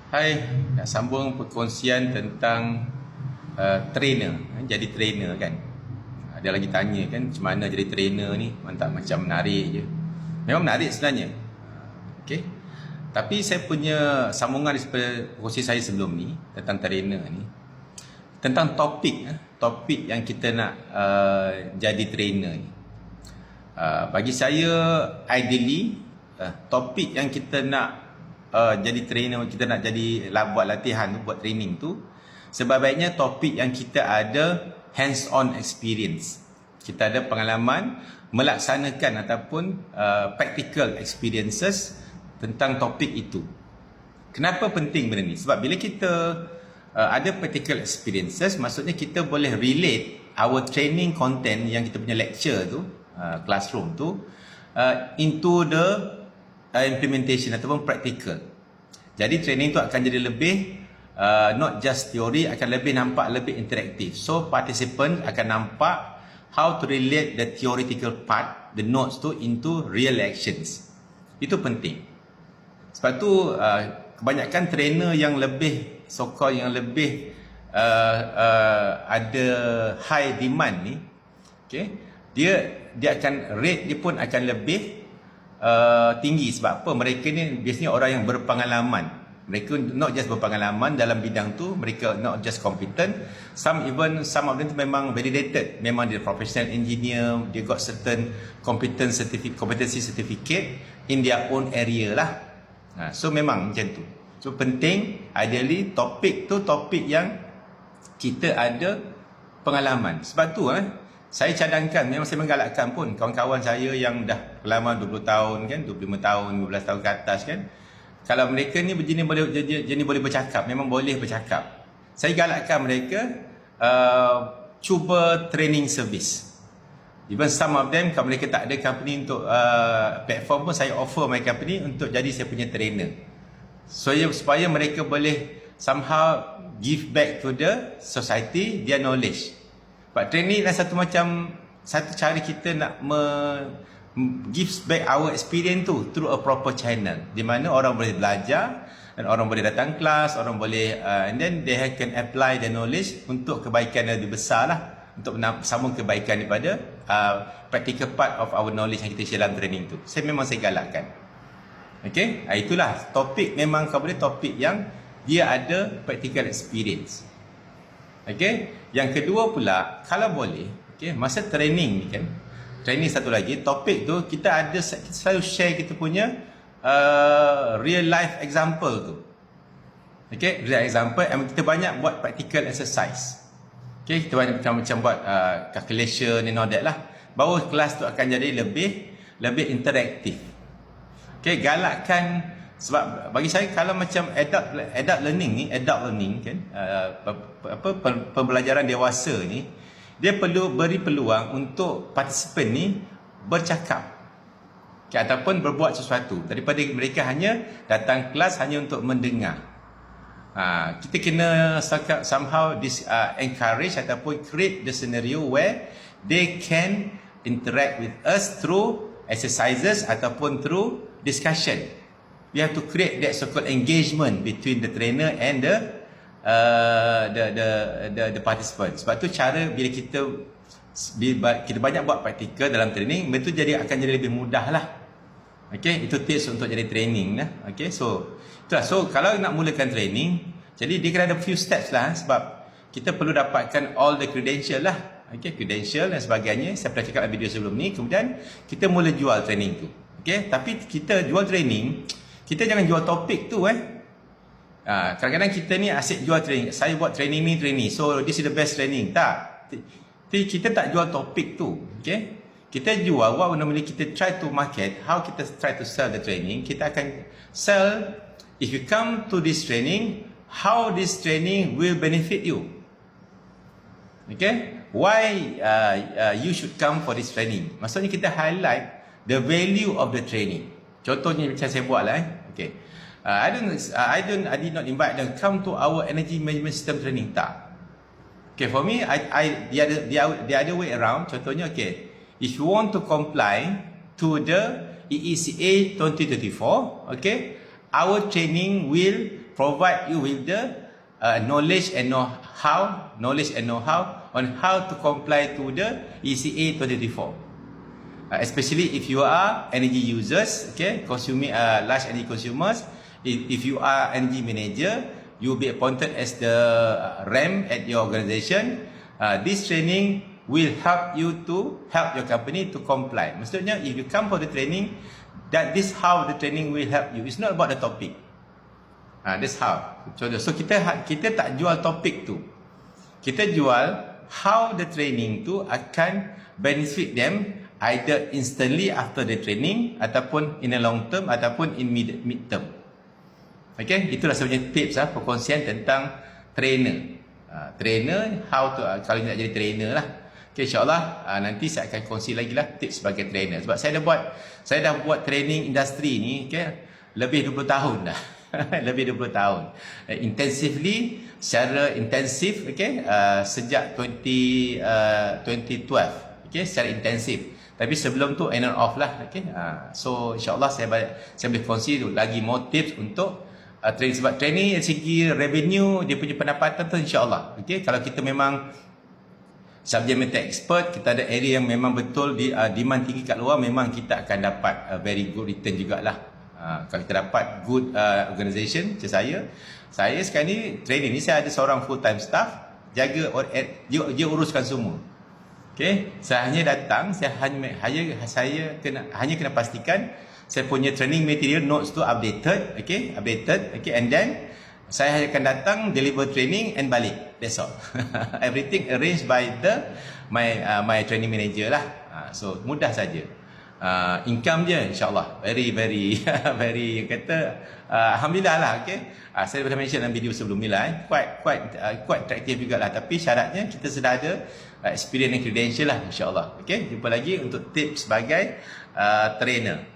Hai, nak sambung perkongsian tentang trainer, jadi trainer kan. Ada lagi tanya kan, macam mana jadi trainer ni? Mantap, macam menarik je. Memang menarik sebenarnya. Okey. Tapi saya punya sambungan daripada perkongsi saya sebelum ni tentang trainer ni, tentang topik yang kita nak jadi trainer ni. Bagi saya, ideally topik yang kita nak jadi trainer, kita nak jadi buat latihan tu, buat training tu, sebaiknya topik yang kita ada hands on experience, kita ada pengalaman melaksanakan ataupun practical experiences tentang topik itu. Kenapa penting benda ni? Sebab bila kita ada practical experiences, maksudnya kita boleh relate our training content yang kita punya lecture tu, classroom tu, into the implementation ataupun practical. Jadi training tu akan jadi lebih not just teori, akan lebih nampak lebih interaktif. So participant akan nampak how to relate the theoretical part, the notes tu, into real actions. Itu penting. Sebab tu kebanyakan trainer yang lebih so-called, yang lebih ada high demand ni, okay, dia akan rate dia pun akan lebih tinggi. Sebab apa? Mereka ni biasanya orang yang berpengalaman. Mereka not just berpengalaman dalam bidang tu, mereka not just competent, some of them tu memang validated, memang dia professional engineer, dia got certain competency certificate in their own area lah. So memang macam tu. So penting, ideally topik tu topik yang kita ada pengalaman. Sebab tu saya cadangkan, memang saya menggalakkan pun kawan-kawan saya yang dah pengalaman 20 tahun kan, 25 tahun, 15 tahun ke atas kan, kalau mereka ni jenis boleh bercakap, memang boleh bercakap, saya galakkan mereka cuba training service. Even some of them, kalau mereka tak ada company untuk platform pun, saya offer my company untuk jadi saya punya trainer. So supaya mereka boleh somehow give back to the society their knowledge. But training adalah satu cara kita nak give back our experience tu through a proper channel, di mana orang boleh belajar dan orang boleh datang kelas, orang boleh and then they can apply the knowledge untuk kebaikan yang lebih besar lah, untuk sambung kebaikan daripada practical part of our knowledge yang kita share dalam training tu. Saya galakkan. Okay, itulah topik, memang kau boleh topik yang dia ada practical experience. Okay, yang kedua pula, kalau boleh, okay, masa training ni kan, training satu lagi, topik tu kita selalu share kita punya real life example tu. Okay, real example, kita banyak buat practical exercise. Okay, kita banyak macam buat calculation and all that lah. Baru kelas tu akan jadi lebih interaktif. Okay, galakkan. Sebab bagi saya, kalau macam adult learning kan, pembelajaran dewasa ni, dia perlu beri peluang untuk participant ni bercakap, okay, ataupun berbuat sesuatu, daripada mereka hanya datang kelas hanya untuk mendengar. Kita kena somehow encourage ataupun create the scenario where they can interact with us through exercises ataupun through discussion. We have to create that so-called engagement between the trainer and the participant. Sebab tu cara bila kita banyak buat praktikal dalam training, betul akan jadi lebih mudah lah. Okay, itu tips untuk jadi training lah. Okay, so itulah. So kalau nak mulakan training, jadi dia kena ada few steps lah, sebab kita perlu dapatkan all the credential lah. Okay, credential dan sebagainya. Saya pernah cakap dalam video sebelum ni. Kemudian kita mula jual training tu. Okay, tapi kita jual training, kita jangan jual topik tu kadang-kadang kita ni asyik jual training. Saya buat training ni, so this is the best training. Tak. Kita tak jual topik tu. Okay? Kita jual what normally kita try to market, how kita try to sell the training. Kita akan sell, if you come to this training, how this training will benefit you. Okay? Why you should come for this training. Maksudnya kita highlight the value of the training. Contohnya macam saya buat lah. Okay. I did not invite them come to our energy management system training. Tak. Okay, for me, the other way around. Contohnya, okay, if you want to comply to the EECA 2024, okay, our training will provide you with the knowledge and know-how on how to comply to the ECA 2024. Especially if you are energy users, okay, consuming large energy consumers. If you are energy manager, you will be appointed as the RAM at your organization. This training will help you to help your company to comply. Maksudnya, if you come for the training, that this how the training will help you. It's not about the topic. That's how. So kita tak jual topik tu. Kita jual how the training tu akan benefit them either instantly after the training ataupun in the long term ataupun in mid term. Okay, itulah sebenarnya tips perkongsian tentang trainer. Trainer, how to kalau nak jadi trainer lah. Okay, insyaAllah nanti saya akan kongsi lagi lah tips sebagai trainer. Sebab saya dah buat training industri ni, okay, lebih 20 tahun dah. Lebih 20 tahun. Intensively, secara intensif, okay, sejak 2012, okay, secara intensif. Tapi sebelum tu on and off lah, okay. So insyaAllah saya boleh kongsi lagi more tips untuk training. Sebab training dari segi revenue, dia punya pendapatan tu insyaAllah, okay. Kalau kita memang subject matter expert, kita ada area yang memang betul di demand tinggi kat luar, memang kita akan dapat very good return jugalah. Kalau kita dapat good organisation macam saya sekarang ni training ni, saya ada seorang full time staff jaga dia uruskan semua. Okay, saya hanya datang, saya hanya kena pastikan saya punya training material notes tu updated, okay, and then saya akan datang, deliver training and balik. That's all. Everything arranged by my training manager lah. So mudah saja. Income je insyaAllah very very kata alhamdulillah lah, okay. Saya dah mention dalam video sebelum ni lah, quite attractive jugalah, tapi syaratnya kita sudah ada experience and credential lah insyaAllah. Okay, jumpa lagi untuk tips sebagai trainer.